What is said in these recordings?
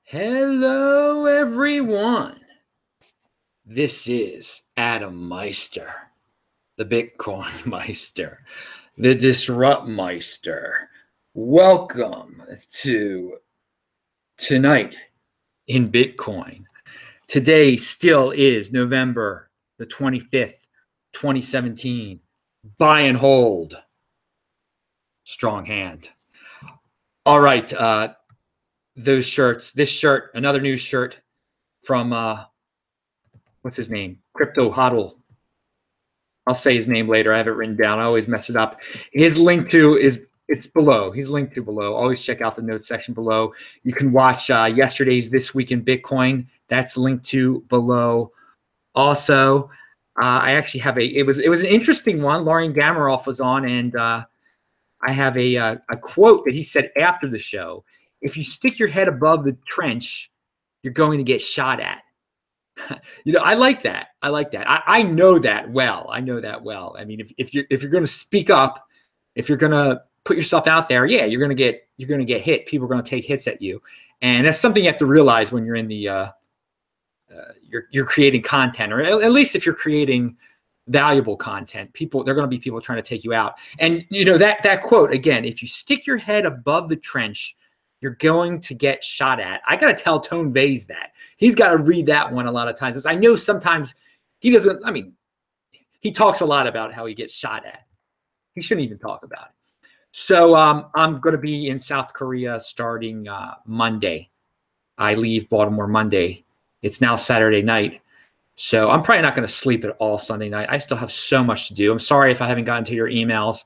Hello, everyone. This is Adam Meister, the Bitcoin Meister, the Disrupt Meister. Welcome to Tonight in Bitcoin. Today still is November the 25th, 2017. Buy and hold. Strong hand. All right. Those shirts, this shirt, another new shirt from what's his name? Crypto Hodl. I'll say his name later. I have it written down. I always mess it up. His link to it's below. He's linked to below. Always check out the notes section below. You can watch yesterday's This Week in Bitcoin. That's linked to below. Also, I actually have it was an interesting one. Lauren Gamaroff was on, and I have a quote that he said after the show. If you stick your head above the trench, you're going to get shot at. I like that. I like that. I know that well. I know that well. I mean, if you're going to speak up, if you're going to put yourself out there, yeah, you're going to get hit. People are going to take hits at you, and that's something you have to realize when you're in the you're creating content, or at least if you're creating valuable content. They're going to be people trying to take you out. And that quote again: if you stick your head above the trench, you're going to get shot at. I got to tell Tone Bays that. He's got to read that one a lot of times. I know sometimes he doesn't, he talks a lot about how he gets shot at. He shouldn't even talk about it. So I'm going to be in South Korea starting Monday. I leave Baltimore Monday. It's now Saturday night. So I'm probably not going to sleep at all Sunday night. I still have so much to do. I'm sorry if I haven't gotten to your emails.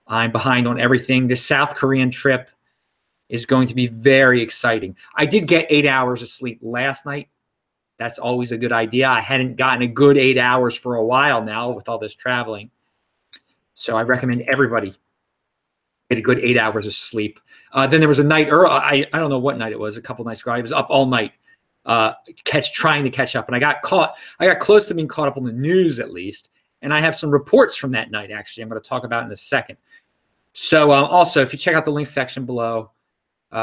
I'm behind on everything. This South Korean trip is going to be very exciting. I did get 8 hours of sleep last night. That's always a good idea. I hadn't gotten a good 8 hours for a while now with all this traveling. So I recommend everybody get a good 8 hours of sleep. Then there was a night early. I don't know what night it was, a couple nights ago. I was up all night trying to catch up. And I got close to being caught up on the news at least. And I have some reports from that night, actually, I'm going to talk about in a second. So also, if you check out the link section below,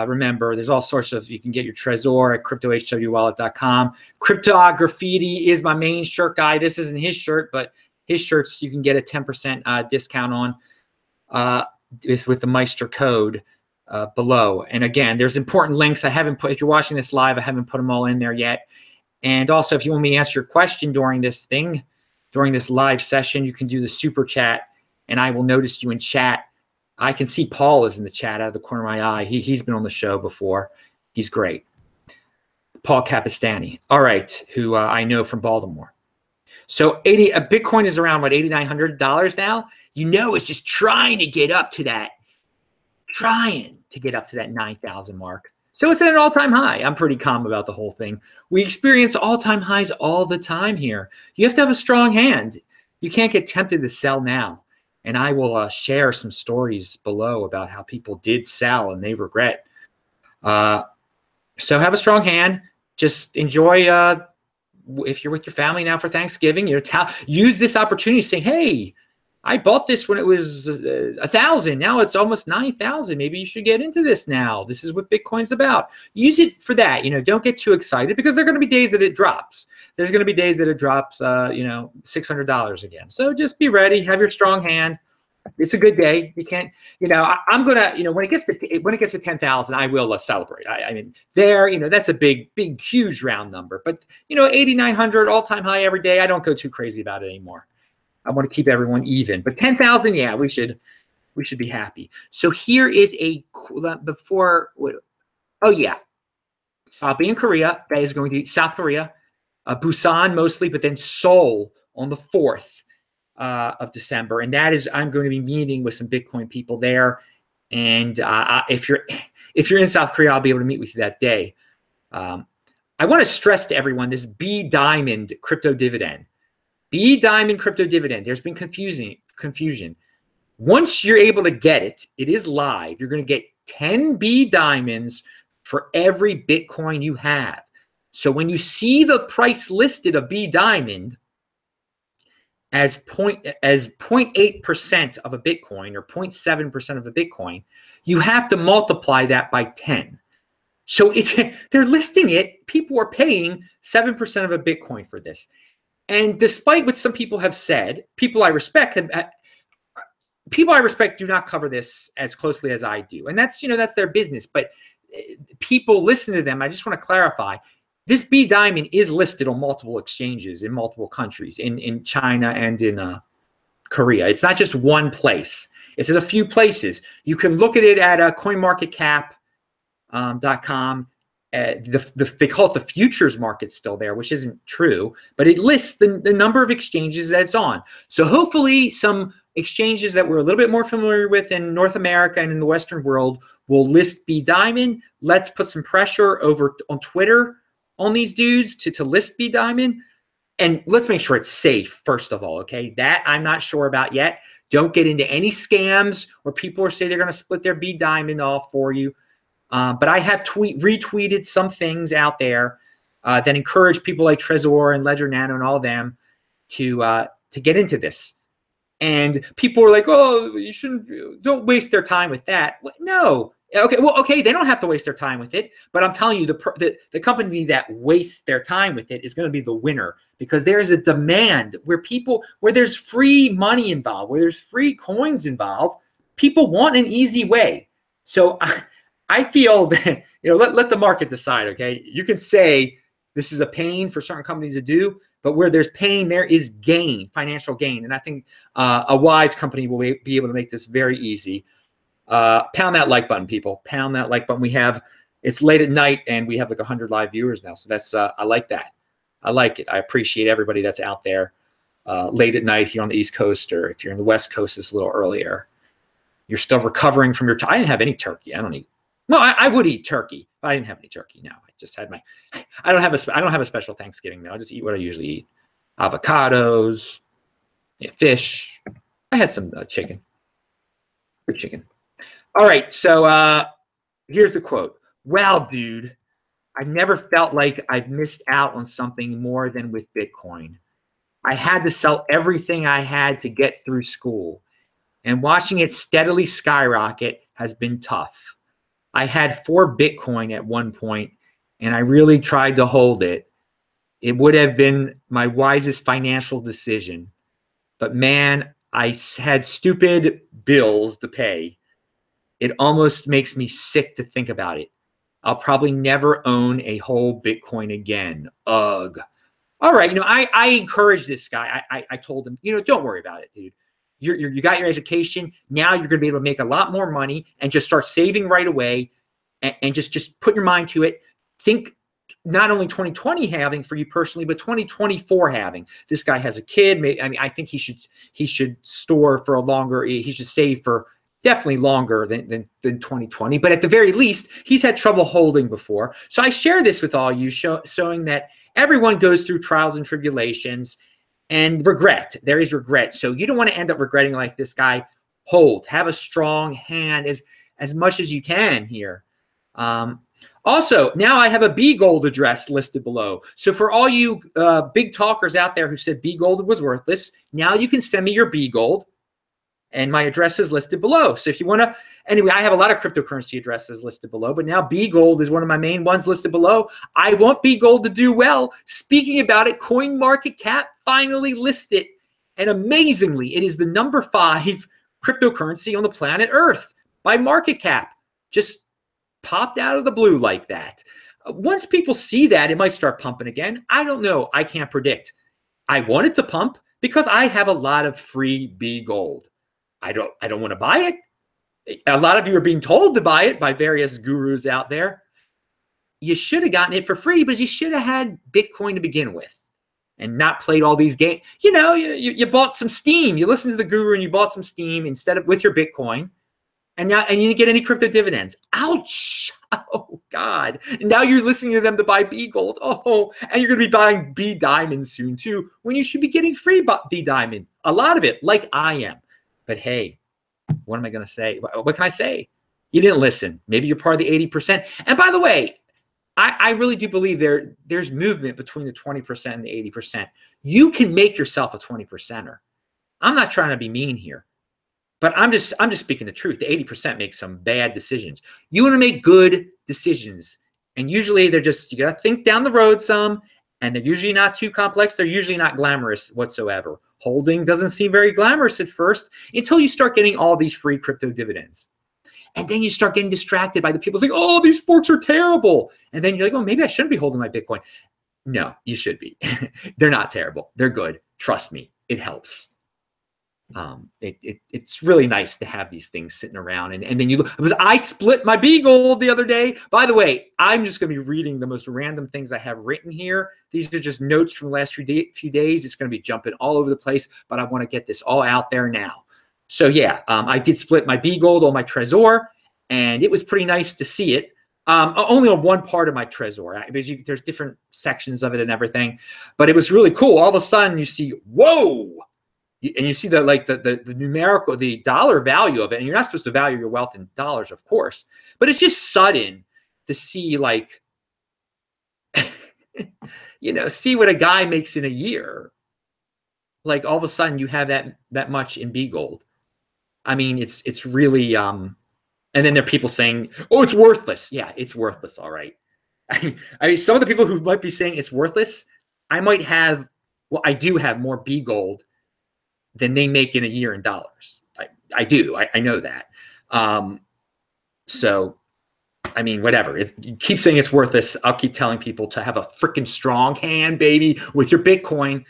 remember, there's all sorts of, you can get your Trezor at cryptohwwallet.com. Crypto Graffiti is my main shirt guy. This isn't his shirt, but his shirts you can get a 10% discount on with the Meister code below. And again, there's important links. I haven't put, if you're watching this live, I haven't put them all in there yet. And also, if you want me to answer your question during this live session, you can do the super chat, and I will notice you in chat. I can see Paul is in the chat out of the corner of my eye. He's been on the show before. He's great. Paul Capistani. All right, who I know from Baltimore. So Bitcoin is around, what, $8,900 now? It's just trying to get up to that 9,000 mark. So it's at an all-time high. I'm pretty calm about the whole thing. We experience all-time highs all the time here. You have to have a strong hand. You can't get tempted to sell now. And I will share some stories below about how people did sell and they regret. So have a strong hand. Just enjoy. If you're with your family now for Thanksgiving, use this opportunity to say, "Hey, I bought this when it was 1,000. Now it's almost 9,000. Maybe you should get into this now. This is what Bitcoin's about." Use it for that. Don't get too excited, because there are going to be days that it drops. There's going to be days that it drops, $600 again. So just be ready. Have your strong hand. It's a good day. You can't, I'm gonna, when it gets to 10,000, I will celebrate. I mean, that's a big, huge round number. But 8,900 all-time high every day. I don't go too crazy about it anymore. I want to keep everyone even. But 10,000, yeah, we should be happy. So here is oh yeah, I'll be in Korea. That is going to be South Korea, Busan mostly, but then Seoul on the 4th of December. And that is, I'm going to be meeting with some Bitcoin people there. And if you're in South Korea, I'll be able to meet with you that day. I want to stress to everyone this Bdiamond crypto-dividend. Bdiamond crypto-dividend. There's been confusion. Once you're able to get it, it is live. You're going to get 10 Bdiamonds for every Bitcoin you have. So when you see the price listed of Bdiamond as 0.8% of a Bitcoin or 0.7% of a Bitcoin, you have to multiply that by 10. So they're listing it. People are paying 7% of a Bitcoin for this. And despite what some people have said, people I respect do not cover this as closely as I do. And that's, that's their business. But people listen to them. I just want to clarify. This Bdiamond is listed on multiple exchanges in multiple countries, in China and in Korea. It's not just one place. It's at a few places. You can look at it at coinmarketcap.com. They call it the futures market still there, which isn't true, but it lists the number of exchanges that it's on. So hopefully some exchanges that we're a little bit more familiar with in North America and in the Western world will list Bdiamond. Let's put some pressure over on Twitter on these dudes to list Bdiamond. And let's make sure it's safe, first of all, okay? That I'm not sure about yet. Don't get into any scams where people are saying they're going to split their Bdiamond off for you. But I have retweeted some things out there that encourage people like Trezor and Ledger Nano and all of them to get into this. And people are like, "Oh, you shouldn't. Don't waste their time with that." No. Okay. They don't have to waste their time with it. But I'm telling you, the company that wastes their time with it is going to be the winner, because there is a demand where there's free money involved, where there's free coins involved. People want an easy way. So I feel that, let the market decide, okay? You can say this is a pain for certain companies to do, but where there's pain, there is gain, financial gain. And I think a wise company will be able to make this very easy. Pound that like button, people. Pound that like button. It's late at night, and we have like 100 live viewers now. So that's, I like that. I like it. I appreciate everybody that's out there late at night here on the East Coast, or if you're in the West Coast, it's a little earlier. You're still recovering from your, I didn't have any turkey. I would eat turkey. I didn't have any turkey. No, I just had I don't have a special Thanksgiving meal. I just eat what I usually eat. Avocados, fish. I had some chicken. Good chicken. All right. So here's the quote. "Wow, dude, I've never felt like I've missed out on something more than with Bitcoin. I had to sell everything I had to get through school, and watching it steadily skyrocket has been tough. I had 4 Bitcoin at one point, and I really tried to hold it. It would have been my wisest financial decision. But man, I had stupid bills to pay. It almost makes me sick to think about it. I'll probably never own a whole Bitcoin again. Ugh." All right, I encourage this guy. I told him, don't worry about it, dude. You got your education. Now you're going to be able to make a lot more money and just start saving right away, and just put your mind to it. Think not only 2020 having for you personally, but 2024 having. This guy has a kid. I think he should store for a longer. He should save for definitely longer than 2020. But at the very least, he's had trouble holding before. So I share this with all you, showing that everyone goes through trials and tribulations. And regret. There is regret. So you don't want to end up regretting like this guy. Hold. Have a strong hand as much as you can here. Also, now I have a Bgold address listed below. So for all you big talkers out there who said Bgold was worthless, now you can send me your Bgold, and my address is listed below. So if you want to, anyway, I have a lot of cryptocurrency addresses listed below, but now Bgold is one of my main ones listed below. I want Bgold to do well. Speaking about it, CoinMarketCap finally listed, and amazingly, it is the number 5 cryptocurrency on the planet Earth by market cap. Just popped out of the blue like that. Once people see that, it might start pumping again. I don't know. I can't predict. I want it to pump because I have a lot of free Bgold. I don't want to buy it. A lot of you are being told to buy it by various gurus out there. You should have gotten it for free, but you should have had Bitcoin to begin with and not played all these games. You bought some Steam. You listened to the guru and you bought some Steam instead of with your Bitcoin. And you didn't get any crypto dividends. Ouch. Oh, God. And now you're listening to them to buy Bgold. Oh, and you're going to be buying Bdiamond soon, too, when you should be getting free Bdiamond. A lot of it, like I am. But hey, what am I going to say? What can I say? You didn't listen. Maybe you're part of the 80%. And by the way, I really do believe there's movement between the 20% and the 80%. You can make yourself a 20%er. I'm not trying to be mean here, but I'm just speaking the truth. The 80% makes some bad decisions. You want to make good decisions And usually they're just, you got to think down the road some, and they're usually not too complex. They're usually not glamorous whatsoever. Holding doesn't seem very glamorous at first until you start getting all these free crypto dividends. And then you start getting distracted by the people saying, oh, these forks are terrible. And then you're like, oh, maybe I shouldn't be holding my Bitcoin. No, you should be. They're not terrible. They're good. Trust me, it helps. It's really nice to have these things sitting around. And then you look, because I split my Bgold the other day. By the way, I'm just going to be reading the most random things I have written here. These are just notes from the last few days. It's going to be jumping all over the place, but I want to get this all out there now. So yeah, I did split my Bgold on my Trezor, and it was pretty nice to see it. Only on one part of my Trezor, because there's different sections of it and everything, but it was really cool. All of a sudden you see, whoa, and you see the numerical, the dollar value of it. And you're not supposed to value your wealth in dollars, of course, but it's just sudden to see, like, you know, see what a guy makes in a year. Like all of a sudden you have that much in Bgold. I mean, it's really, and then there are people saying, oh, it's worthless. Yeah, it's worthless. All right. I mean, some of the people who might be saying it's worthless, I might have, well, I do have more Bgold than they make in a year in dollars. I do. I know that. So, I mean, whatever. If you keep saying it's worthless, I'll keep telling people to have a freaking strong hand, baby, with your Bitcoin.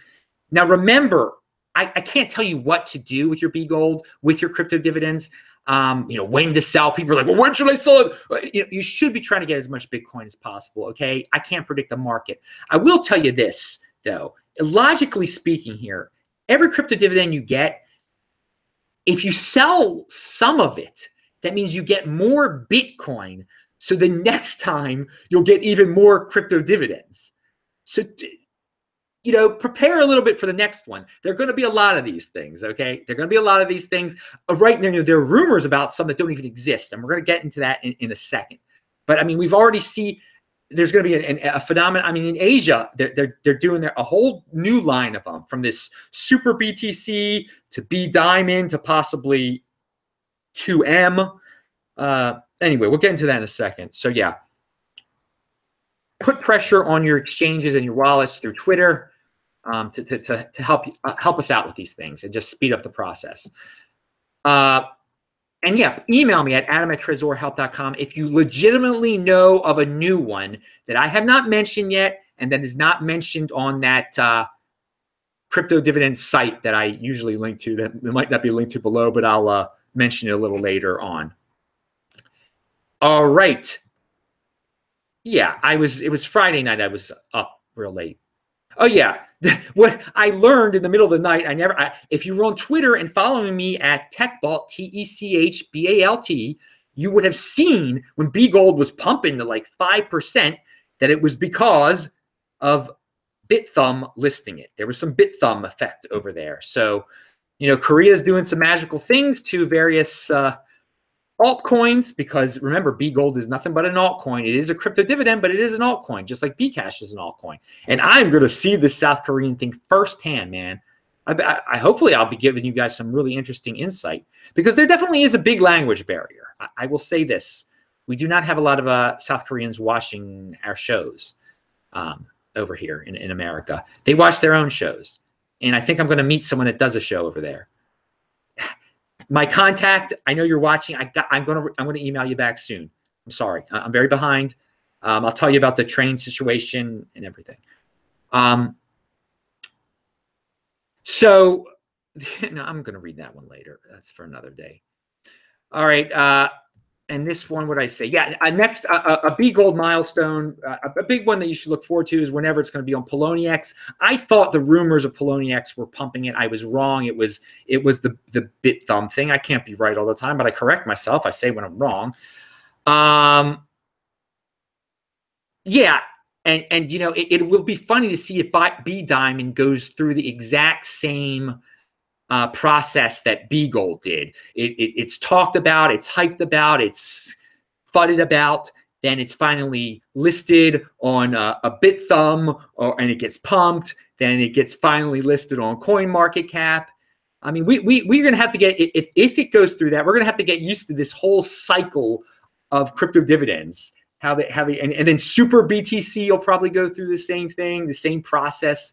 Now, remember, I can't tell you what to do with your Bgold, with your crypto dividends. You know, when to sell. People are like, well, when should I sell it? You know, you should be trying to get as much Bitcoin as possible, okay? I can't predict the market. I will tell you this, though. Logically speaking here, every crypto dividend you get, if you sell some of it, that means you get more Bitcoin. So the next time you'll get even more crypto dividends. So, you know, prepare a little bit for the next one. There are going to be a lot of these things, okay? There are going to be a lot of these things. Right now, there are rumors about some that don't even exist, and we're going to get into that in a second. But, I mean, we've already seen there's going to be a phenomenon. I mean, in Asia, they're doing a whole new line of them, from this super BTC to Bdiamond to possibly 2M. Anyway, we'll get into that in a second. So, yeah. Put pressure on your exchanges and your wallets through Twitter to help us out with these things and just speed up the process. And yeah, email me at adam@trezorhelp.com if you legitimately know of a new one that I have not mentioned yet and that is not mentioned on that crypto dividend site that I usually link to. That might not be linked to below, but I'll mention it a little later on. All right. Yeah, it was Friday night. I was up real late. Oh yeah, what I learned in the middle of the night, if you were on Twitter and following me at TechBalt, TechBalt, you would have seen when Bgold was pumping to like 5% that it was because of BitThumb listing it. There was some BitThumb effect over there. So, you know, Korea's doing some magical things to various altcoins, because remember, Bgold is nothing but an altcoin. It is a crypto dividend, but it is an altcoin, just like Bcash is an altcoin. And I'm going to see the South Korean thing firsthand, man. Hopefully I'll be giving you guys some really interesting insight, because there definitely is a big language barrier. I will say this. We do not have a lot of South Koreans watching our shows over here in America. They watch their own shows. And I think I'm going to meet someone that does a show over there. My contact, I know you're watching. I'm going to email you back soon. I'm sorry. I'm very behind. I'll tell you about the train situation and everything. So no, I'm going to read that one later. That's for another day. All right. And this one, what I say? Yeah. Next, a Bgold milestone, a big one that you should look forward to is whenever it's going to be on Poloniex. I thought the rumors of Poloniex were pumping it. I was wrong. It was the BitThumb thing. I can't be right all the time, but I correct myself. I say when I'm wrong. Yeah. And you know, it will be funny to see if Bdiamond goes through the exact same process that Bgold did. It's talked about, it's hyped about, it's fudded about, then it's finally listed on a BitThumb, and it gets pumped, then it gets finally listed on CoinMarketCap. I mean, we're going to have to get, if it goes through that, we're going to have to get used to this whole cycle of crypto dividends. And then super BTC will probably go through the same thing, the same process.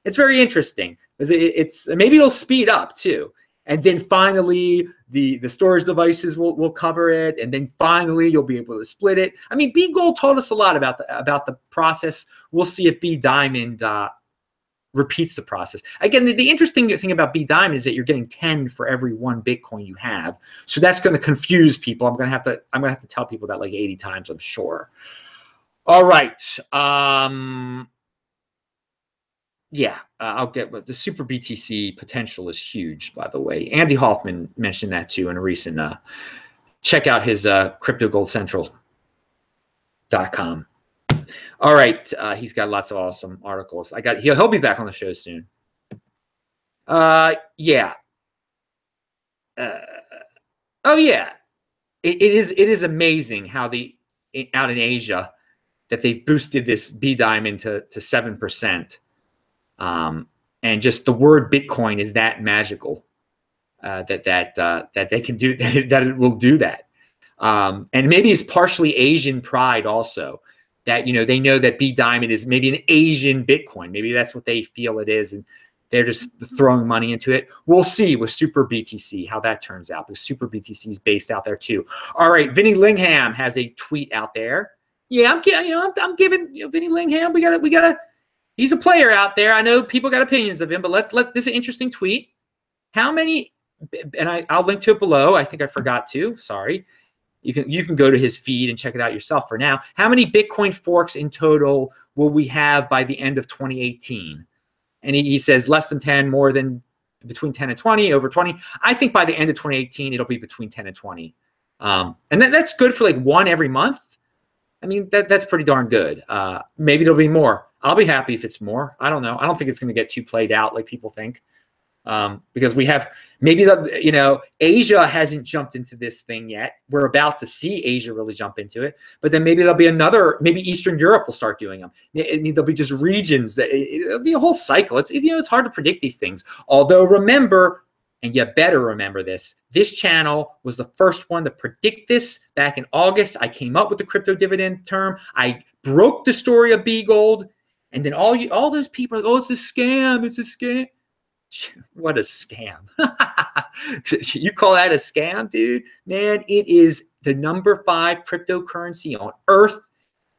It's very interesting. It's maybe it'll speed up too. And then finally, the storage devices will cover it. And then finally, you'll be able to split it. I mean, Bgold told us a lot about the process. We'll see if Bdiamond repeats the process. Again, the interesting thing about Bdiamond is that you're getting 10 for every 1 Bitcoin you have. So that's going to confuse people. I'm going to have to tell people that like 80 times, I'm sure. All right. Yeah, I'll get what the super BTC potential is huge, by the way. Andy Hoffman mentioned that too in a recent check out his crypto-goldcentral.com. All right, he's got lots of awesome articles. He'll be back on the show soon. Yeah. Oh yeah, it is amazing how out in Asia that they've boosted this Bdiamond to 7%. And just the word Bitcoin is that magical that they can do that it will do that. And maybe it's partially Asian pride also, that they know that Bdiamond is maybe an Asian Bitcoin. Maybe that's what they feel it is, and they're just throwing money into it. We'll see with Super BTC how that turns out, because Super BTC is based out there too. All right, Vinny Lingham has a tweet out there. Yeah, I'm giving Vinny Lingham. We gotta. He's a player out there. I know people got opinions of him, but this is an interesting tweet. How many? And I'll link to it below. I think I forgot to. Sorry. You can go to his feed and check it out yourself for now. How many Bitcoin forks in total will we have by the end of 2018? And he says less than 10, more than between 10 and 20, over 20. I think by the end of 2018, it'll be between 10 and 20. And that's good for like 1 every month. I mean, that's pretty darn good. Maybe there'll be more. I'll be happy if it's more. I don't know. I don't think it's going to get too played out like people think. Because we have maybe Asia hasn't jumped into this thing yet. We're about to see Asia really jump into it, but then maybe there'll be maybe Eastern Europe will start doing them. There'll be just regions it'll be a whole cycle. It's hard to predict these things. Although remember, and you better remember this channel was the first one to predict this back in August. I came up with the crypto dividend term. I broke the story of Bgold, and then all those people are like, oh, it's a scam. It's a scam. What a scam. You call that a scam, dude? Man, it is the #5 cryptocurrency on earth,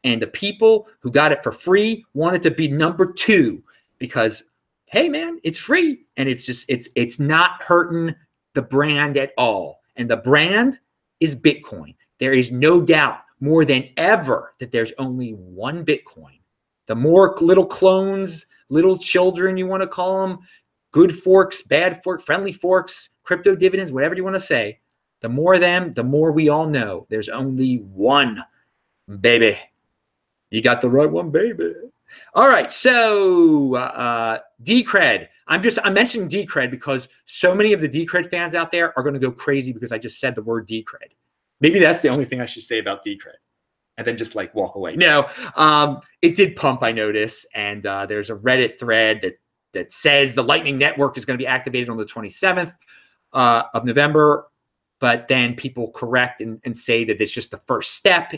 and the people who got it for free wanted to be #2 because, hey man, it's free, and it's not hurting the brand at all. And the brand is Bitcoin. There is no doubt more than ever that there's only one Bitcoin. The more little clones, little children, you want to call them, good forks, bad forks, friendly forks, crypto dividends, whatever you want to say, the more of them, the more we all know there's only one, baby. You got the right one, baby. All right, so Decred. I'm mentioning Decred because so many of the Decred fans out there are going to go crazy because I just said the word Decred. Maybe that's the only thing I should say about Decred, and then just like walk away. No, it did pump, I notice, and there's a Reddit thread that says the Lightning Network is going to be activated on the 27th of November, but then people correct and say that it's just the first step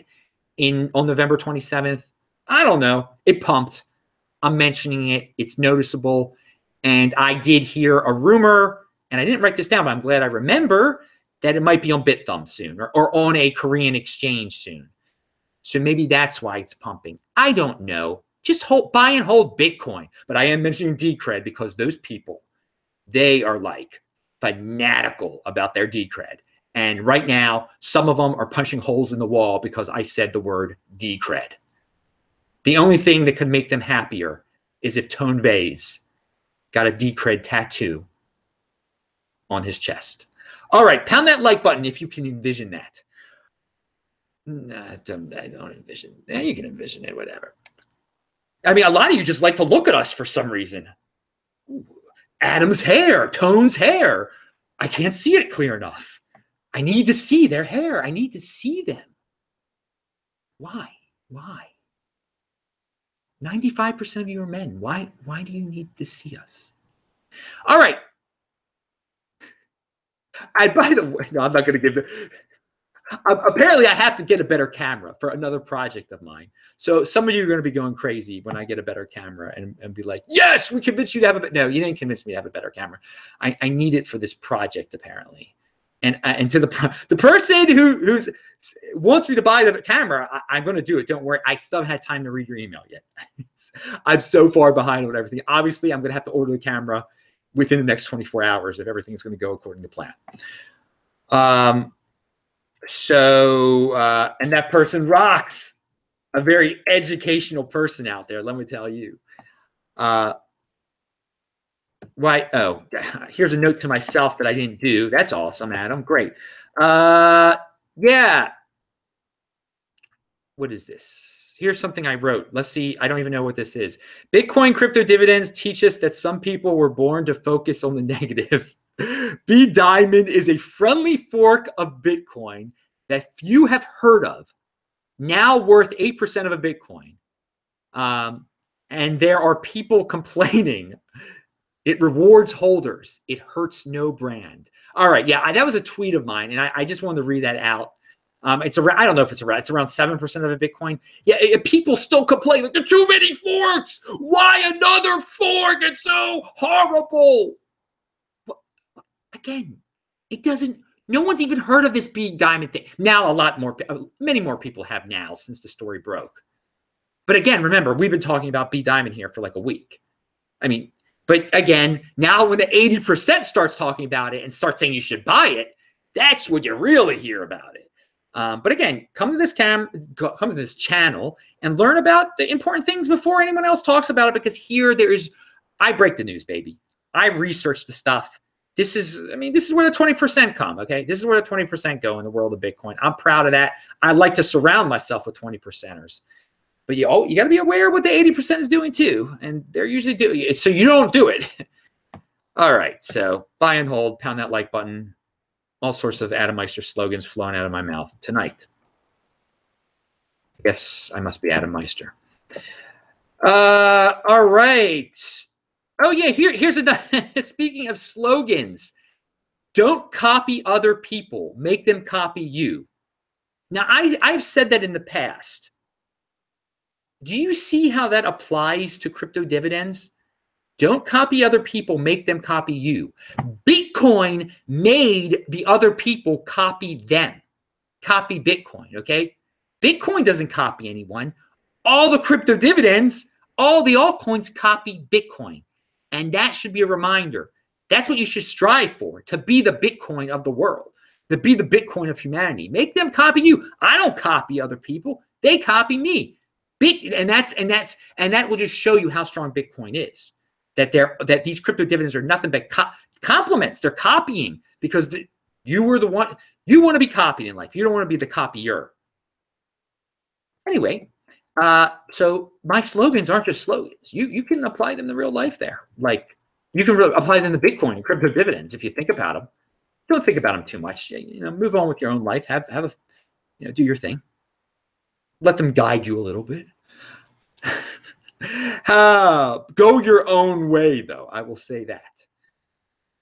on November 27th. I don't know. It pumped. I'm mentioning it. It's noticeable. And I did hear a rumor, and I didn't write this down, but I'm glad I remember that it might be on BitThumb soon or on a Korean exchange soon. So maybe that's why it's pumping. I don't know. Just buy and hold Bitcoin. But I am mentioning Decred because those people, they are like fanatical about their Decred. And right now, some of them are punching holes in the wall because I said the word Decred. The only thing that could make them happier is if Tone Vase got a Decred tattoo on his chest. All right, pound that like button if you can envision that. Nah, I don't envision. Yeah, you can envision it, whatever. I mean, a lot of you just like to look at us for some reason. Ooh, Adam's hair, Tone's hair. I can't see it clear enough. I need to see their hair. I need to see them. Why? 95% of you are men. Why do you need to see us? All right. And by the way, no, I'm not going to give it. Apparently, I have to get a better camera for another project of mine. So some of you are going to be going crazy when I get a better camera and be like, yes, we convinced you to have a better. No, you didn't convince me to have a better camera. I need it for this project, apparently. And to the person who wants me to buy the camera, I'm going to do it. Don't worry. I still haven't had time to read your email yet. I'm so far behind on everything. Obviously, I'm going to have to order the camera within the next 24 hours if everything's going to go according to plan. So, and that person rocks. A very educational person out there, let me tell you. Why? Oh, here's a note to myself that I didn't do. That's awesome, Adam. Great. Yeah. What is this? Here's something I wrote. Let's see. I don't even know what this is. Bitcoin crypto dividends teach us that some people were born to focus on the negative. Bdiamond is a friendly fork of Bitcoin that few have heard of, now worth 8% of a Bitcoin. And there are people complaining. It rewards holders. It hurts no brand. All right. Yeah, that was a tweet of mine, and I just wanted to read that out. It's around, I don't know if it's around 7% of a Bitcoin. Yeah, people still complain like, there are too many forks. Why another fork? It's so horrible. But again, it doesn't. No one's even heard of this Bdiamond thing. Now, many more people have now since the story broke. But again, remember, we've been talking about Bdiamond here for like a week. I mean, but again, now when the 80% starts talking about it and starts saying you should buy it, that's when you really hear about it. But again, come to this channel and learn about the important things before anyone else talks about it, because here I break the news, baby. I've researched the stuff. This is where the 20% come, okay? This is where the 20% go in the world of Bitcoin. I'm proud of that. I like to surround myself with 20%ers. But you got to be aware of what the 80% is doing too. And they're usually doing it, so you don't do it. All right, so buy and hold, pound that like button. All sorts of Adam Meister slogans flowing out of my mouth tonight. Yes, I must be Adam Meister. All right. Oh, yeah, here's a speaking of slogans. Don't copy other people. Make them copy you. Now, I've said that in the past. Do you see how that applies to crypto dividends? Don't copy other people. Make them copy you. Bitcoin made the other people copy them. Copy Bitcoin, okay? Bitcoin doesn't copy anyone. All the crypto dividends, all the altcoins copy Bitcoin. And that should be a reminder. That's what you should strive for, to be the Bitcoin of the world, to be the Bitcoin of humanity. Make them copy you. I don't copy other people. They copy me. And that will just show you how strong Bitcoin is. That these crypto dividends are nothing but compliments. They're copying because you were the one. You want to be copied in life. You don't want to be the copier. Anyway, so my slogans aren't just slogans. You can apply them to real life there. Like you can apply them to Bitcoin and crypto dividends if you think about them. Don't think about them too much. Move on with your own life. Have a do your thing. Let them guide you a little bit. Go your own way, though. I will say that.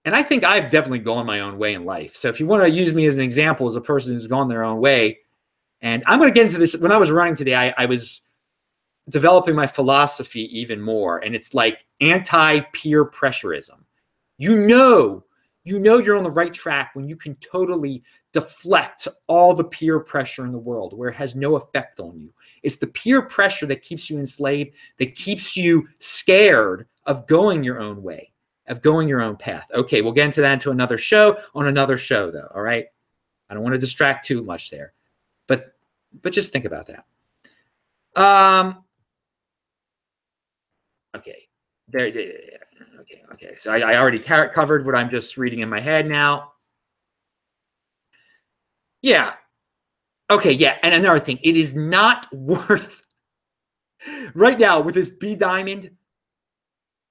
And I think I've definitely gone my own way in life. So if you want to use me as an example as a person who's gone their own way, and I'm going to get into this. When I was running today, I was developing my philosophy even more. And it's like anti-peer pressurism. You know you're on the right track when you can totally deflect all the peer pressure in the world where it has no effect on you. It's the peer pressure that keeps you enslaved, that keeps you scared of going your own way, of going your own path. Okay, we'll get into that on another show, though, all right? I don't want to distract too much there. But just think about that. Okay. Okay. So I already covered what I'm just reading in my head now. Yeah. Okay, yeah. And another thing, it is not worth right now with this Bdiamond,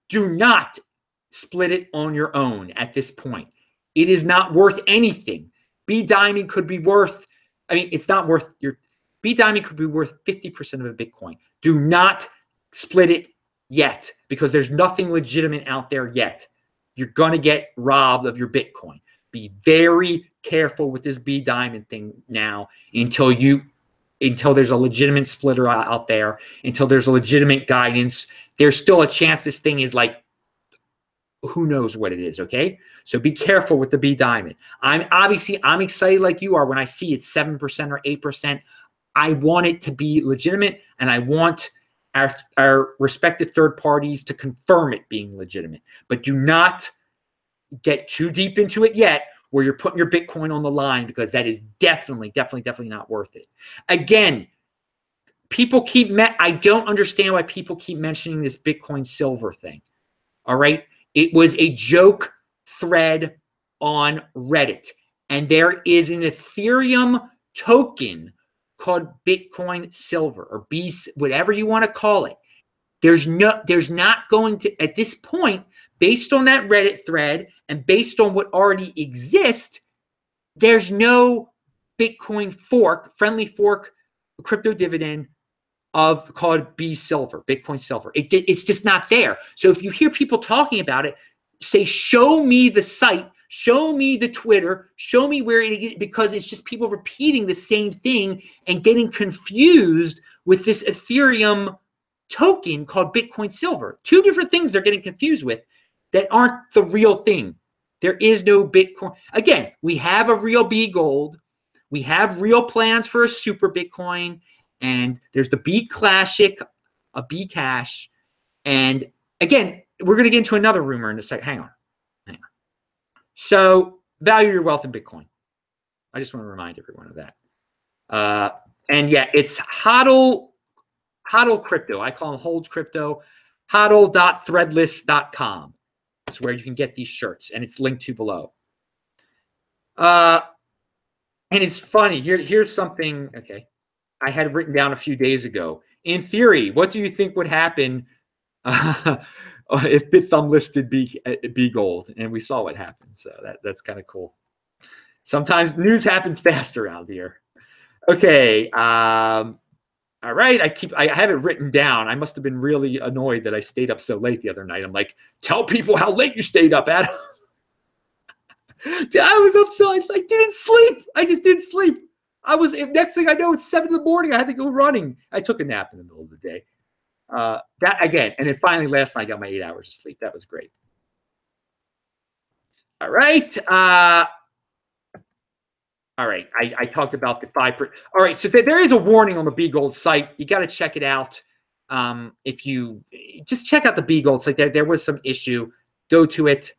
do not split it on your own at this point. It is not worth anything. Bdiamond could be worth, it's not worth Bdiamond could be worth 50% of a Bitcoin. Do not split it yet because there's nothing legitimate out there yet. You're going to get robbed of your Bitcoin. Be very careful with this Bdiamond thing now until there's a legitimate splitter out there, until there's a legitimate guidance. There's still a chance this thing is like, who knows what it is, okay? So be careful with the Bdiamond. I'm excited like you are when I see it's 7% or 8%. I want it to be legitimate, and I want our respected third parties to confirm it being legitimate. But do not get too deep into it yet where you're putting your Bitcoin on the line, because that is definitely not worth it. Again, I don't understand why people keep mentioning this Bitcoin silver thing. All right. It was a joke thread on Reddit, and there is an Ethereum token called Bitcoin silver, or B, whatever you want to call it. There's not going to, at this point, based on that Reddit thread and based on what already exists, there's no Bitcoin friendly fork, crypto dividend called Bitcoin silver. It's just not there. So if you hear people talking about it, say, show me the site, show me the Twitter, show me where it is, because it's just people repeating the same thing and getting confused with this Ethereum token called Bitcoin silver. Two different things they're getting confused with that aren't the real thing. There is no Bitcoin. Again, we have a real Bgold. We have real plans for a super Bitcoin. And there's the B Classic, a B Cash. And again, we're going to get into another rumor in a second. Hang on. So value your wealth in Bitcoin. I just want to remind everyone of that. And yeah, it's HODL Crypto. I call them Hold Crypto. HODL.threadless.com. That's where you can get these shirts, and it's linked to below. And it's funny. Here's something, okay, I had written down a few days ago. In theory, what do you think would happen if BitThumb listed Bgold? And we saw what happened. So that's kind of cool. Sometimes news happens fast around here. Okay. All right. I have it written down. I must have been really annoyed that I stayed up so late the other night. I'm like, tell people how late you stayed up, Adam. I was up so I didn't sleep. I just didn't sleep. Next thing I know, it's 7 in the morning. I had to go running. I took a nap in the middle of the day. That again, and then finally last night I got my 8 hours of sleep. That was great. All right. All right. I talked about the 5%. All right. So there is a warning on the Bgold site. You got to check it out. If you just check out the Bgold site, there was some issue. Go to it.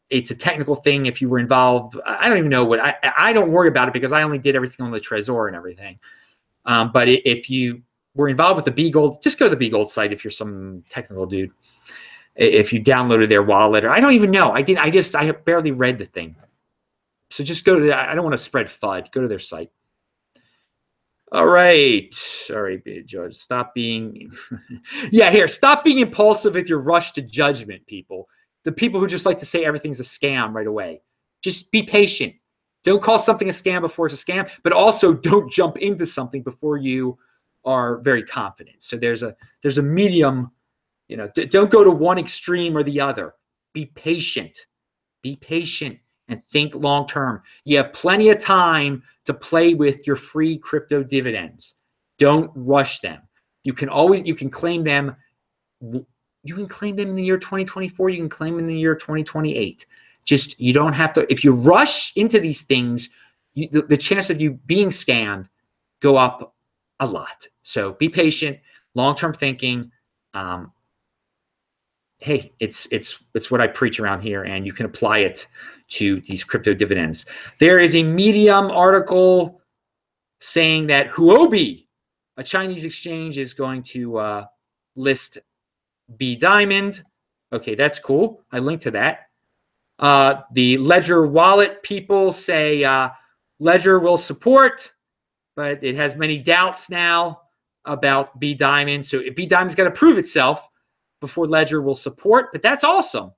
It's a technical thing. If you were involved, I don't even know what I don't worry about it because I only did everything on the Trezor and everything. But if you were involved with the Bgold, just go to the Bgold site. If you're some technical dude, if you downloaded their wallet, or I don't even know. I barely read the thing. So just go to I don't want to spread FUD. Go to their site. All right, Judge. Stop being, stop being impulsive with your rush to judgment, people. The people who just like to say everything's a scam right away. Just be patient. Don't call something a scam before it's a scam, but also don't jump into something before you are very confident. So there's a medium, don't go to one extreme or the other. Be patient. Be patient and think long term. You have plenty of time to play with your free crypto dividends. Don't rush them. You can claim them. You can claim them in the year 2024. You can claim them in the year 2028. Just, you don't have to. If you rush into these things, the chance of you being scammed go up a lot. So be patient, long-term thinking. Hey, it's what I preach around here, and you can apply it to these crypto dividends. There is a Medium article saying that Huobi, a Chinese exchange, is going to list Bdiamond. Okay, that's cool. I linked to that. The Ledger wallet people say Ledger will support, but it has many doubts now about Bdiamond. So Bdiamond's got to prove itself before Ledger will support, but that's awesome.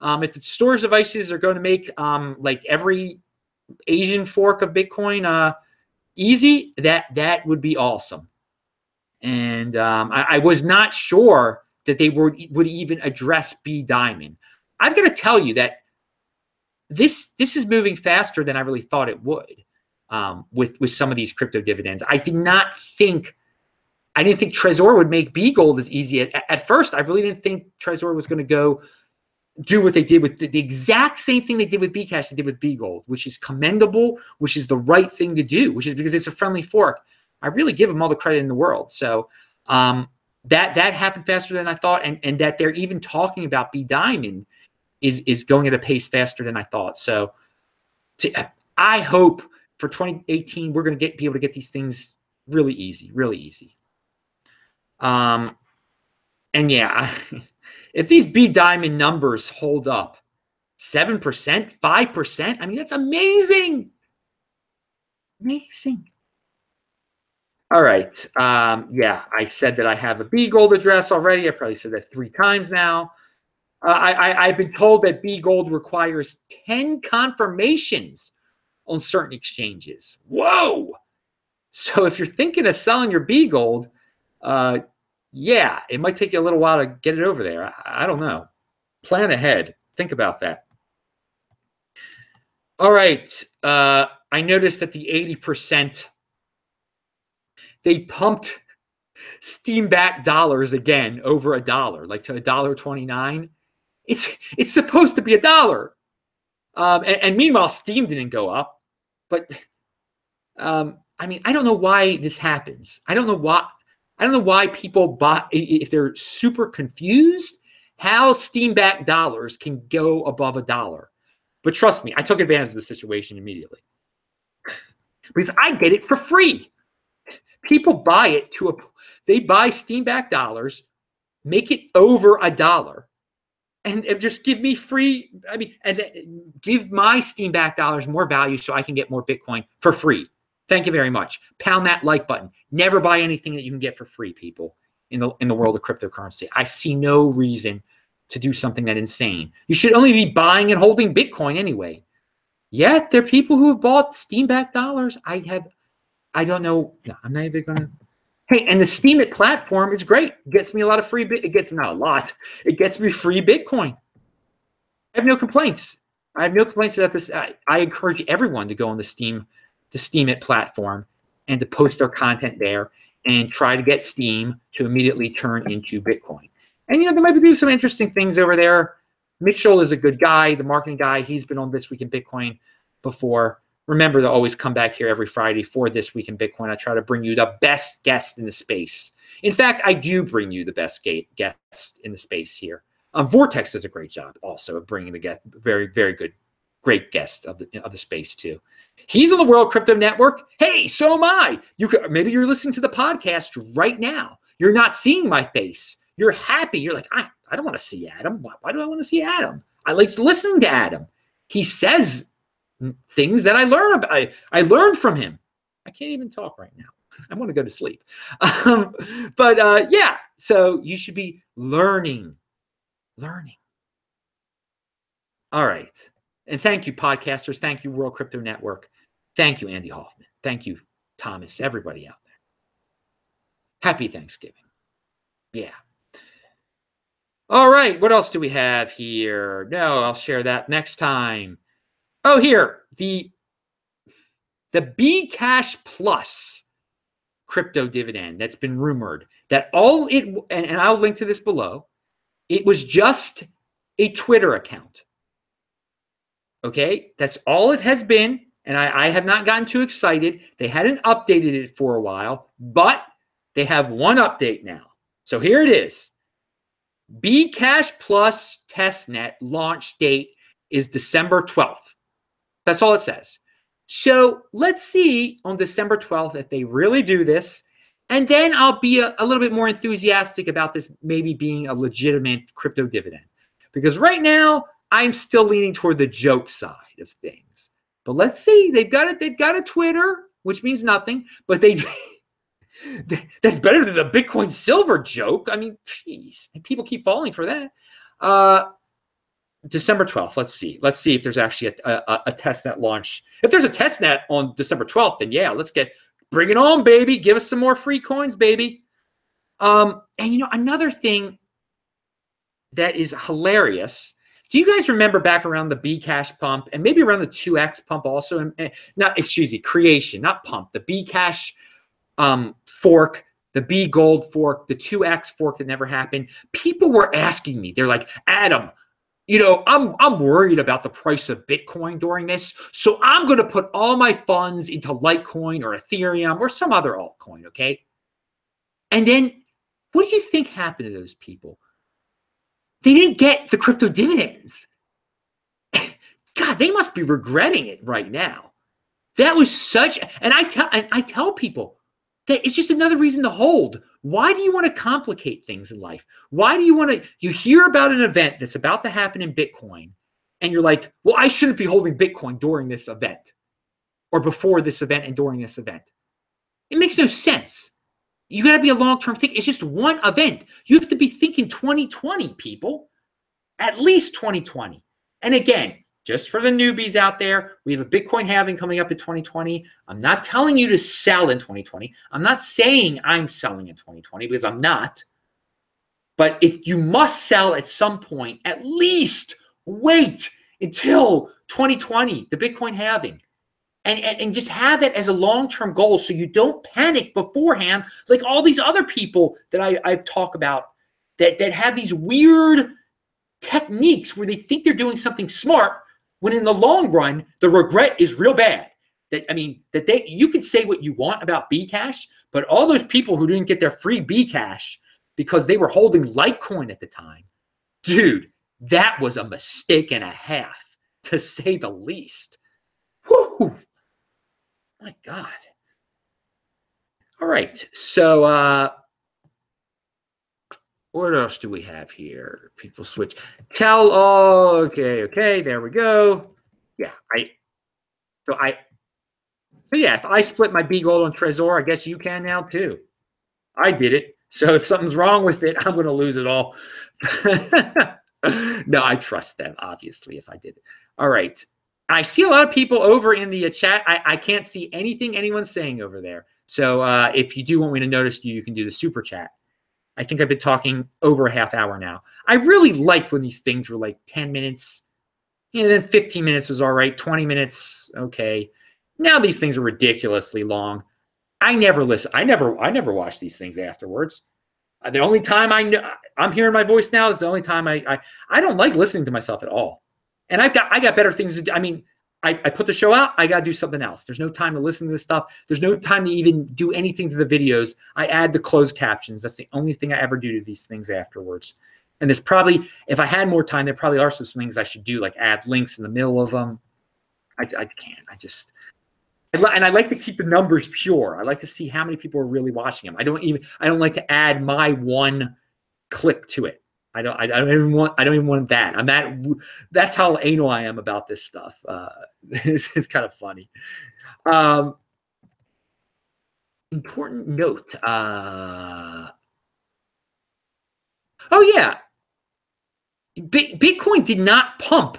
If the storage devices are going to make like every Asian fork of Bitcoin easy, that would be awesome. And I was not sure that they would even address Bdiamond. I've got to tell you that this is moving faster than I really thought it would. With some of these crypto dividends, I didn't think Trezor would make Bgold as easy. At first, I really didn't think Trezor was going to go do what they did with the exact same thing they did with Bcash, they did with Bgold, which is commendable, which is the right thing to do, which is because it's a friendly fork. I really give them all the credit in the world. So that happened faster than I thought, and that they're even talking about Bdiamond is going at a pace faster than I thought. So I hope for 2018 we're going to be able to get these things really easy, really easy. And yeah, if these Bdiamond numbers hold up, 7%, 5%, I mean, that's amazing. Amazing. All right. Yeah, I said that I have a Bgold address already. I probably said that 3 times now. I've been told that Bgold requires 10 confirmations on certain exchanges. Whoa! So if you're thinking of selling your Bgold, yeah, it might take you a little while to get it over there. I don't know. Plan ahead. Think about that. All right. I noticed that the 80%, they pumped Steam-backed dollars again over $1, like to $1.29. It's supposed to be $1. And meanwhile, Steam didn't go up. But I mean, I don't know why this happens. I don't know why people buy, if they're super confused, how Steam-backed dollars can go above $1. But trust me, I took advantage of the situation immediately because I get it for free. People buy it they buy Steam-backed dollars, make it over $1, and just give me free. I mean, and give my Steam-backed dollars more value so I can get more Bitcoin for free. Thank you very much. Pound that like button. Never buy anything that you can get for free, people, in the world of cryptocurrency. I see no reason to do something that insane. You should only be buying and holding Bitcoin anyway. Yet there are people who have bought Steam-backed dollars. I don't know. No, I'm not even going to. Hey, and the Steemit platform is great. It gets me a lot of free It gets not a lot. It gets me free Bitcoin. I have no complaints. I have no complaints about this. I encourage everyone to go on the Steemit platform and to post their content there and try to get Steem to immediately turn into Bitcoin. And, they might be doing some interesting things over there. Mitchell is a good guy, the marketing guy. He's been on This Week in Bitcoin before. Remember to always come back here every Friday for This Week in Bitcoin. I try to bring you the best guest in the space. In fact, I do bring you the best guest in the space here. Vortex does a great job also of bringing the very, very good, great guest of the space too. He's on the World Crypto Network. Hey, so am I. Maybe you're listening to the podcast right now. You're not seeing my face. You're happy. You're like, I don't want to see Adam. Why do I want to see Adam? I like listening to Adam. He says things that I learn about. I learned from him. I can't even talk right now. I want to go to sleep. Yeah, so you should be learning. All right. And thank you, podcasters. Thank you, World Crypto Network. Thank you, Andy Hoffman. Thank you, Thomas, everybody out there. Happy Thanksgiving. Yeah. All right. What else do we have here? No, I'll share that next time. Oh, here. The Bcash Plus crypto dividend that's been rumored that and I'll link to this below. It was just a Twitter account. Okay, that's all it has been. And I have not gotten too excited. They hadn't updated it for a while, but they have one update now. So here it is. Bcash Plus testnet launch date is December 12th. That's all it says. So let's see on December 12th if they really do this. And then I'll be a little bit more enthusiastic about this maybe being a legitimate crypto dividend. Because right now, I'm still leaning toward the joke side of things. But let's see. They've got a Twitter, which means nothing. But that's better than the Bitcoin silver joke. I mean, geez. And people keep falling for that. December 12th. Let's see. Let's see if there's actually a testnet launch. If there's a testnet on December 12th, then yeah, bring it on, baby. Give us some more free coins, baby. And another thing that is hilarious Do you guys remember back around the Bcash pump and maybe around the 2x pump also? And not, excuse me, creation, not pump. The Bcash fork, the Bgold fork, the 2x fork that never happened. People were asking me, they're like, Adam, you know, I'm worried about the price of Bitcoin during this, so I'm going to put all my funds into Litecoin or Ethereum or some other altcoin, okay? And then what do you think happened to those people? They didn't get the crypto dividends. God, they must be regretting it right now. That was such, and I tell people that it's just another reason to hold. Why do you want to complicate things in life? Why do you want to, you hear about an event that's about to happen in Bitcoin, and you're like, well, I shouldn't be holding Bitcoin during this event or before this event and during this event. It makes no sense. You got to be a long-term thinker. It's just one event. You have to be thinking 2020, people. At least 2020. And again, just for the newbies out there, we have a Bitcoin halving coming up in 2020. I'm not telling you to sell in 2020. I'm not saying I'm selling in 2020 because I'm not. But if you must sell at some point, at least wait until 2020, the Bitcoin halving. And just have it as a long-term goal so you don't panic beforehand like all these other people that I've talked about that have these weird techniques where they think they're doing something smart when in the long run, the regret is real bad. You can say what you want about Bcash, but all those people who didn't get their free Bcash because they were holding Litecoin at the time, dude, that was a mistake and a half, to say the least. Whew. My God. All right. So what else do we have here? People switch. Okay, there we go. Yeah, if I split my Bgold on Trezor, I guess you can now too. I did it. So if something's wrong with it, I'm going to lose it all. No, I trust them, obviously, if I did it. All right. I see a lot of people over in the chat. I can't see anything anyone's saying over there. So if you do want me to notice you, you can do the super chat. I think I've been talking over a half hour now. I really liked when these things were like 10 minutes. You know, then 15 minutes was all right. 20 minutes, okay. Now these things are ridiculously long. I never listen. I never watch these things afterwards. The only time I'm hearing my voice now is the only time I don't like listening to myself at all. And I got better things to do. I mean, I put the show out. I got to do something else. There's no time to listen to this stuff. There's no time to even do anything to the videos. I add the closed captions. That's the only thing I ever do to these things afterwards. And there's probably, if I had more time, there probably are some things I should do, like add links in the middle of them. I can't. And I like to keep the numbers pure. I like to see how many people are really watching them. I don't like to add my one click to it. I don't even want that. That's how anal I am about this stuff. It's kind of funny. Important note. Oh yeah. Bitcoin did not pump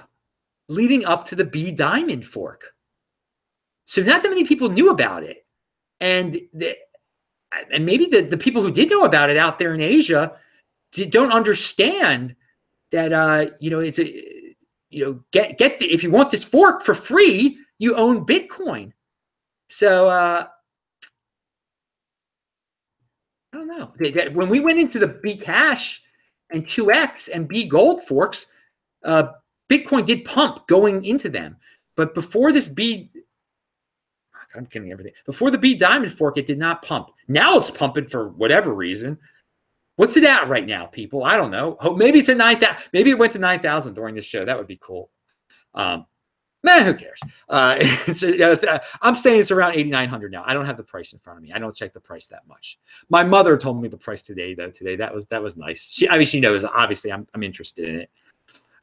leading up to the Bdiamond fork. So not that many people knew about it. And maybe the people who did know about it out there in Asia don't understand that it's if you want this fork for free, you own Bitcoin. So I don't know. When we went into the Bcash and 2x and Bgold forks, Bitcoin did pump going into them. But before this I'm kidding everything. Before the Bdiamond fork, it did not pump. Now it's pumping for whatever reason. What's it at right now, people? I don't know. Maybe it's at 9,000. Maybe it went to 9,000 during this show. That would be cool. Who cares? I'm saying it's around 8,900 now. I don't have the price in front of me. I don't check the price that much. My mother told me the price today, though. That was nice. She knows. Obviously, I'm interested in it.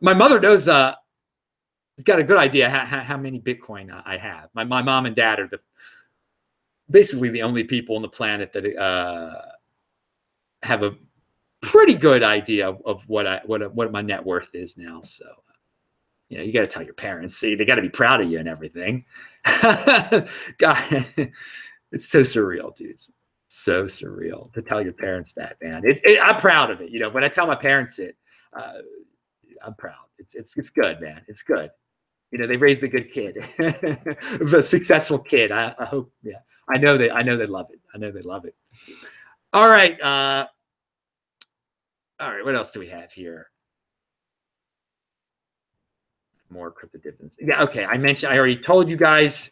My mother knows. He's got a good idea how many Bitcoin I have. My mom and dad are basically the only people on the planet that have a pretty good idea of what my net worth is now. So, you got to tell your parents. See, they got to be proud of you and everything. God, it's so surreal, dudes. So surreal to tell your parents that, man. I'm proud of it. When I tell my parents it, I'm proud. It's good, man. It's good. You know, they raised a good kid, a successful kid. I hope. Yeah, I know they love it. I know they love it. All right. All right. What else do we have here? More crypto dividends. Yeah. Okay. I already told you guys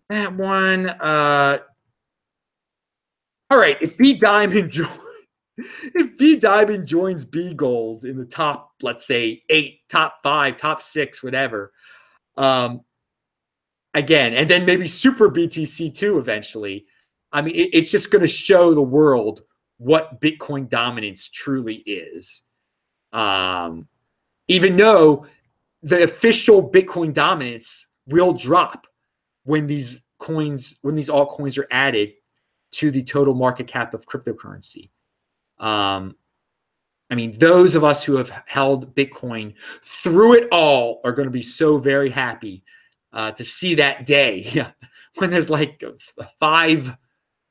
that one. All right. If Bdiamond joins Bgold in the top, let's say 8, top 5, top 6, whatever. Again, and then maybe super BTC too eventually. I mean, it's just going to show the world what Bitcoin dominance truly is. Even though the official Bitcoin dominance will drop when these altcoins are added to the total market cap of cryptocurrency. I mean, those of us who have held Bitcoin through it all are going to be so very happy to see that day when there's like 5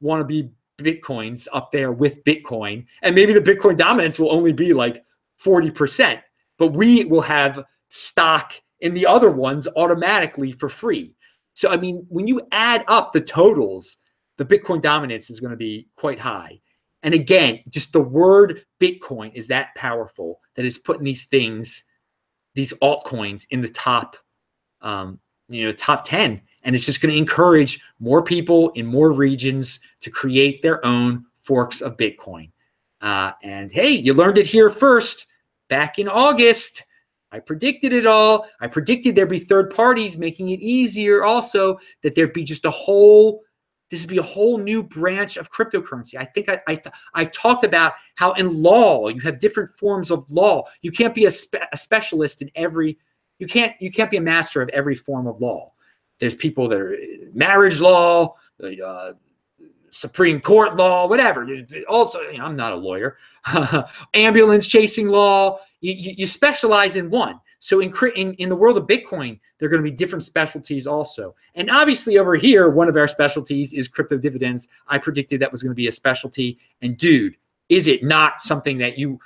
wannabe Bitcoins up there with Bitcoin. And maybe the Bitcoin dominance will only be like 40%, but we will have stock in the other ones automatically for free. So, I mean, when you add up the totals, the Bitcoin dominance is going to be quite high. And again, just the word Bitcoin is that powerful that it's putting these things, these altcoins in the top, top 10. And it's just going to encourage more people in more regions to create their own forks of Bitcoin. And hey, you learned it here first back in August. I predicted it all. I predicted there'd be third parties making it easier also, that there'd be just this would be a whole new branch of cryptocurrency. I think I talked about how in law, you have different forms of law. You can't be a specialist in every, you can't be a master of every form of law. There's people that are marriage law, Supreme Court law, whatever. Also, I'm not a lawyer. Ambulance chasing law. You specialize in one. So in the world of Bitcoin, there are going to be different specialties also. And obviously over here, one of our specialties is crypto dividends. I predicted that was going to be a specialty. And dude, is it not something that I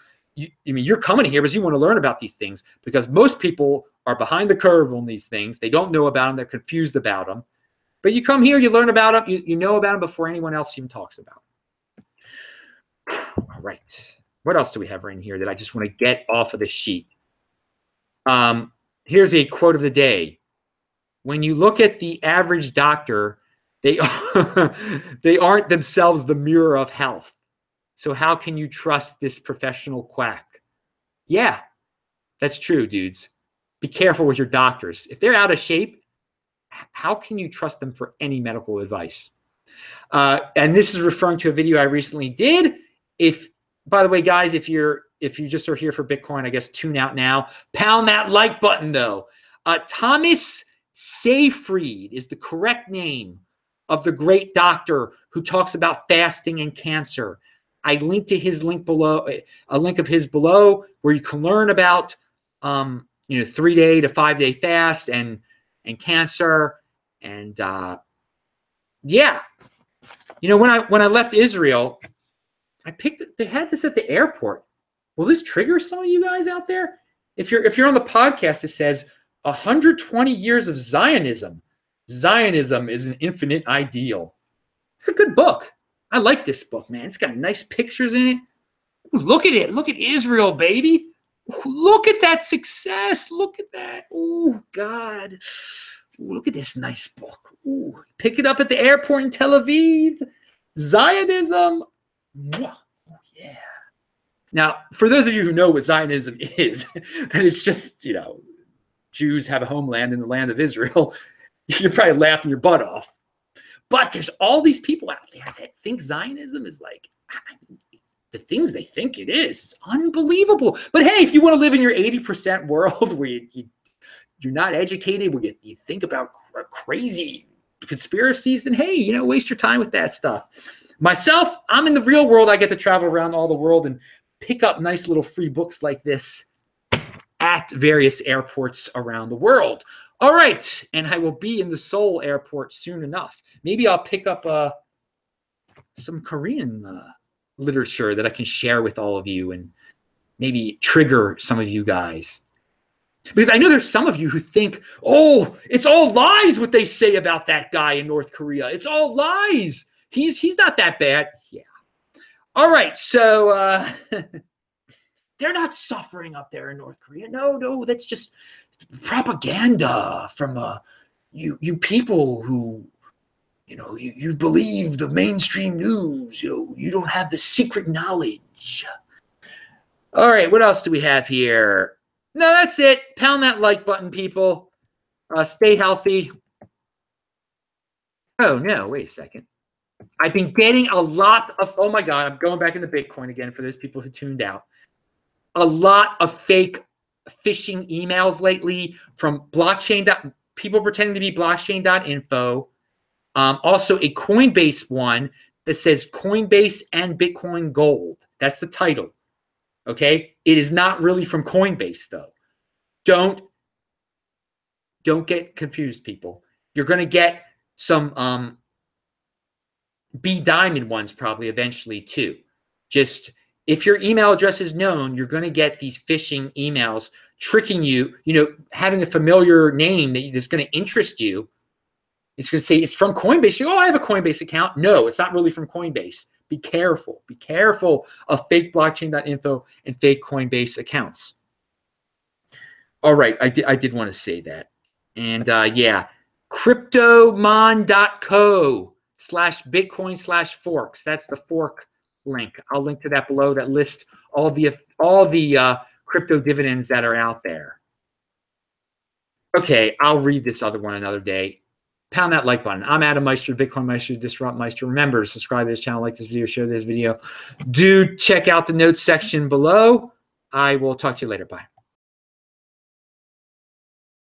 mean, you're coming here because you want to learn about these things, because most people are behind the curve on these things. They don't know about them. They're confused about them. But you come here, you learn about them. You know about them before anyone else even talks about them. All right. What else do we have right in here that I just want to get off of the sheet? Here's a quote of the day. When you look at the average doctor, they aren't themselves the mirror of health. So how can you trust this professional quack? Yeah, that's true, dudes. Be careful with your doctors. If they're out of shape, how can you trust them for any medical advice? And this is referring to a video I recently did. By the way, guys, if you just are here for Bitcoin, I guess tune out now. Pound that like button, though. Thomas Seyfried is the correct name of the great doctor who talks about fasting and cancer. I linked to his link below, a link of his below, where you can learn about 3-day to 5-day fast and cancer. And yeah, when I left Israel, they had this at the airport. Will this trigger some of you guys out there? If you're on the podcast, it says 120 years of Zionism. Zionism is an infinite ideal. It's a good book. I like this book, man. It's got nice pictures in it. Ooh, look at it. Look at Israel, baby. Look at that success. Look at that. Oh, God. Ooh, look at this nice book. Ooh, pick it up at the airport in Tel Aviv. Zionism. Mwah. Oh, yeah. Now, for those of you who know what Zionism is, and it's just, Jews have a homeland in the land of Israel, you're probably laughing your butt off. But there's all these people out there that think Zionism is like the things they think it is. It's unbelievable. But hey, if you want to live in your 80% world where you're not educated, where you think about crazy conspiracies, then hey, waste your time with that stuff. Myself, I'm in the real world. I get to travel around all the world and pick up nice little free books like this at various airports around the world. All right, and I will be in the Seoul airport soon enough. Maybe I'll pick up some Korean literature that I can share with all of you and maybe trigger some of you guys. Because I know there's some of you who think, oh, it's all lies what they say about that guy in North Korea. It's all lies. He's not that bad. Yeah. All right. So they're not suffering up there in North Korea. No, that's just propaganda from you people who, you believe the mainstream news. You don't have the secret knowledge. All right. What else do we have here? No, that's it. Pound that like button, people. Stay healthy. Oh, no, wait a second. I've been getting a lot of, oh my God, I'm going back into Bitcoin again for those people who tuned out. A lot of fake phishing emails lately from blockchain. People pretending to be blockchain.info. Also a Coinbase one that says Coinbase and Bitcoin Gold. That's the title. Okay. It is not really from Coinbase though. Don't get confused, people. You're going to get some Bdiamond ones probably eventually too. Just if your email address is known, you're going to get these phishing emails tricking you, having a familiar name that is going to interest you. It's going to say it's from Coinbase. Oh, I have a Coinbase account. No, it's not really from Coinbase. Be careful. Be careful of fake blockchain.info and fake Coinbase accounts. All right. I did want to say that. And yeah, crypto-dividend.co/Bitcoin/forks. That's the fork link. I'll link to that below. That lists all the crypto dividends that are out there. Okay, I'll read this other one another day. Pound that like button. I'm Adam Meister, Bitcoin Meister, Disrupt Meister. Remember to subscribe to this channel, like this video, share this video. Do check out the notes section below. I will talk to you later. Bye.